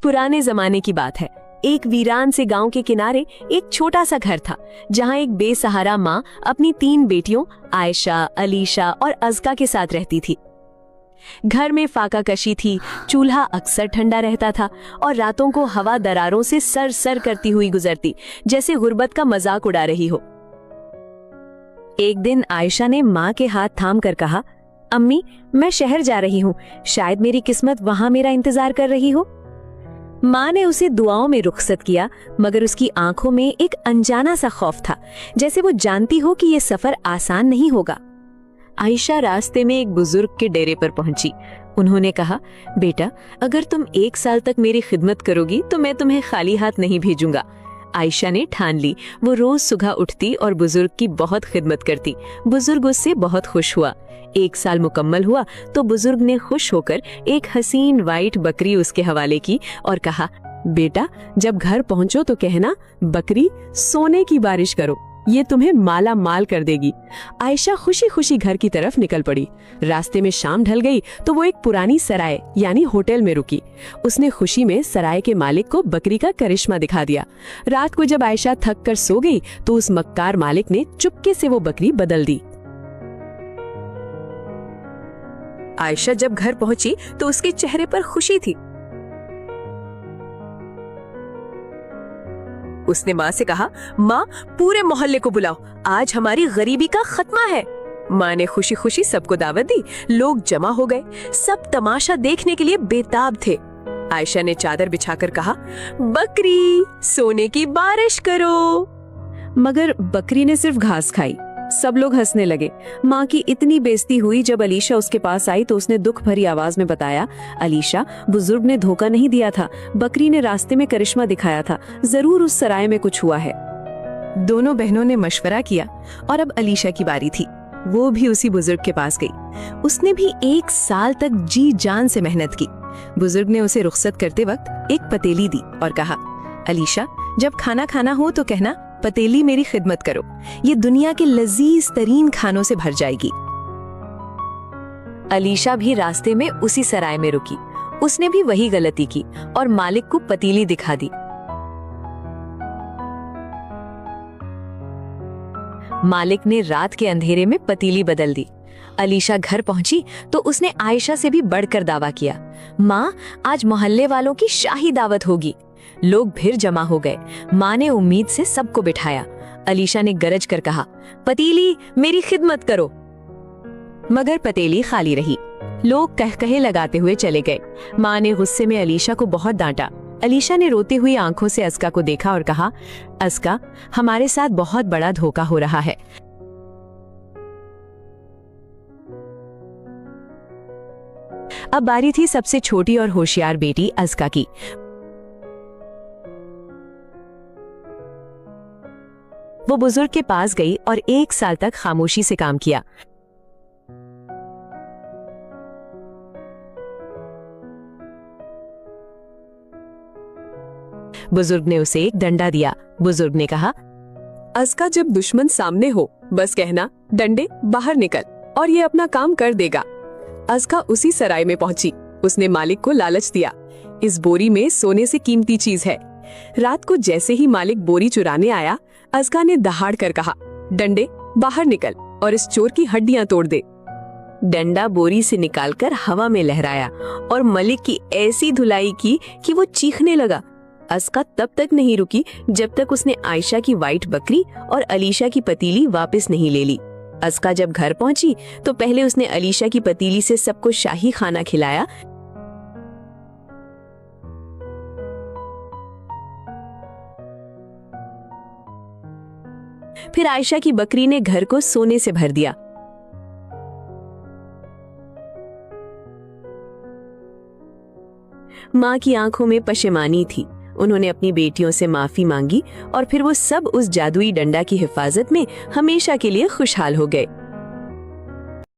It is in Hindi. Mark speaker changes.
Speaker 1: पुराने जमाने की बात है। एक वीरान से गांव के किनारे एक छोटा सा घर था, जहां एक बेसहारा माँ अपनी 3 बेटियों आयशा, अलीशा और अज़का के साथ रहती थी। घर में फाका कशी थी, चूल्हा अक्सर ठंडा रहता था और रातों को हवा दरारों से सर सर करती हुई गुजरती, जैसे गुर्बत का मजाक उड़ा रही हो। एक दिन आयशा ने माँ के हाथ थाम कर कहा, अम्मी, मैं शहर जा रही हूँ, शायद मेरी किस्मत वहां मेरा इंतजार कर रही हो। माँ ने उसे दुआओं में रुखसत किया, मगर उसकी आंखों में एक अनजाना सा खौफ था, जैसे वो जानती हो कि ये सफर आसान नहीं होगा। आयशा रास्ते में एक बुजुर्ग के डेरे पर पहुंची। उन्होंने कहा, बेटा, अगर तुम 1 साल तक मेरी खिदमत करोगी तो मैं तुम्हें खाली हाथ नहीं भेजूंगा। आयशा ने ठान ली। वो रोज सुबह उठती और बुजुर्ग की बहुत खिदमत करती। बुजुर्ग उससे बहुत खुश हुआ। 1 साल मुकम्मल हुआ तो बुजुर्ग ने खुश होकर एक हसीन वाइट बकरी उसके हवाले की और कहा, बेटा, जब घर पहुंचो तो कहना, बकरी सोने की बारिश करो, ये तुम्हें माला माल कर देगी। आयशा खुशी खुशी घर की तरफ निकल पड़ी। रास्ते में शाम ढल गई तो वो एक पुरानी सराय यानी होटल में रुकी। उसने खुशी में सराय के मालिक को बकरी का करिश्मा दिखा दिया। रात को जब आयशा थक कर सो गई तो उस मक्कार मालिक ने चुपके से वो बकरी बदल दी। आयशा जब घर पहुंची तो उसके चेहरे पर खुशी थी। उसने माँ से कहा, माँ, पूरे मोहल्ले को बुलाओ, आज हमारी गरीबी का खत्मा है। माँ ने खुशी खुशी सबको दावत दी। लोग जमा हो गए, सब तमाशा देखने के लिए बेताब थे। आयशा ने चादर बिछाकर कहा, बकरी सोने की बारिश करो। मगर बकरी ने सिर्फ घास खाई। सब लोग हंसने लगे। माँ की इतनी बेइज्जती हुई। जब अलीशा उसके पास आई तो उसने दुख भरी आवाज में बताया, अलीशा, बुजुर्ग ने धोखा नहीं दिया था, बकरी ने रास्ते में करिश्मा दिखाया था, जरूर उस सराय में कुछ हुआ है। दोनों बहनों ने मशवरा किया और अब अलीशा की बारी थी। वो भी उसी बुजुर्ग के पास गई। उसने भी 1 साल तक जी जान से मेहनत की। बुजुर्ग ने उसे रुखसत करते वक्त एक पतीली दी और कहा, अलीशा, जब खाना खाना हो तो कहना, पतीली मेरी खिदमत करो, ये दुनिया के लजीज तरीन खानों से भर जाएगी। अलीशा भी रास्ते में उसी सराय में रुकी। उसने भी वही गलती की और मालिक को पतीली दिखा दी। मालिक ने रात के अंधेरे में पतीली बदल दी। अलीशा घर पहुंची तो उसने आयशा से भी बढ़कर दावा किया, माँ, आज मोहल्ले वालों की शाही दावत होगी। लोग फिर जमा हो गए। माँ ने उम्मीद से सबको बिठाया। अलीशा ने गरज कर कहा, पतीली मेरी खिदमत करो। मगर पतीली खाली रही। लोग कहकहे लगाते हुए चले गए। माँ ने गुस्से में अलीशा को बहुत डांटा। अलीशा ने रोती हुई आंखों से अज़का को देखा और कहा, अज़का, हमारे साथ बहुत बड़ा धोखा हो रहा है। अब बारी थी सबसे छोटी और होशियार बेटी अज़का की। वो बुजुर्ग के पास गई और 1 साल तक खामोशी से काम किया। बुजुर्ग ने उसे एक डंडा दिया। बुजुर्ग ने कहा, अज़का, जब दुश्मन सामने हो बस कहना, डंडे बाहर निकल, और ये अपना काम कर देगा। अज़का उसी सराय में पहुंची। उसने मालिक को लालच दिया, इस बोरी में सोने से कीमती चीज है। रात को जैसे ही मालिक बोरी चुराने आया, अज़का ने दहाड़ कर कहा, डंडे बाहर निकल और इस चोर की हड्डियां तोड़ दे। डंडा बोरी से निकालकर हवा में लहराया और मलिक की ऐसी धुलाई की कि वो चीखने लगा। अज़का तब तक नहीं रुकी जब तक उसने आयशा की वाइट बकरी और अलीशा की पतीली वापस नहीं ले ली। अज़का जब घर पहुंची तो पहले उसने अलीशा की पतीली से सबको शाही खाना खिलाया। फिर आयशा की बकरी ने घर को सोने से भर दिया। माँ की आंखों में पशेमानी थी। उन्होंने अपनी बेटियों से माफी मांगी और फिर वो सब उस जादुई डंडा की हिफाजत में हमेशा के लिए खुशहाल हो गए।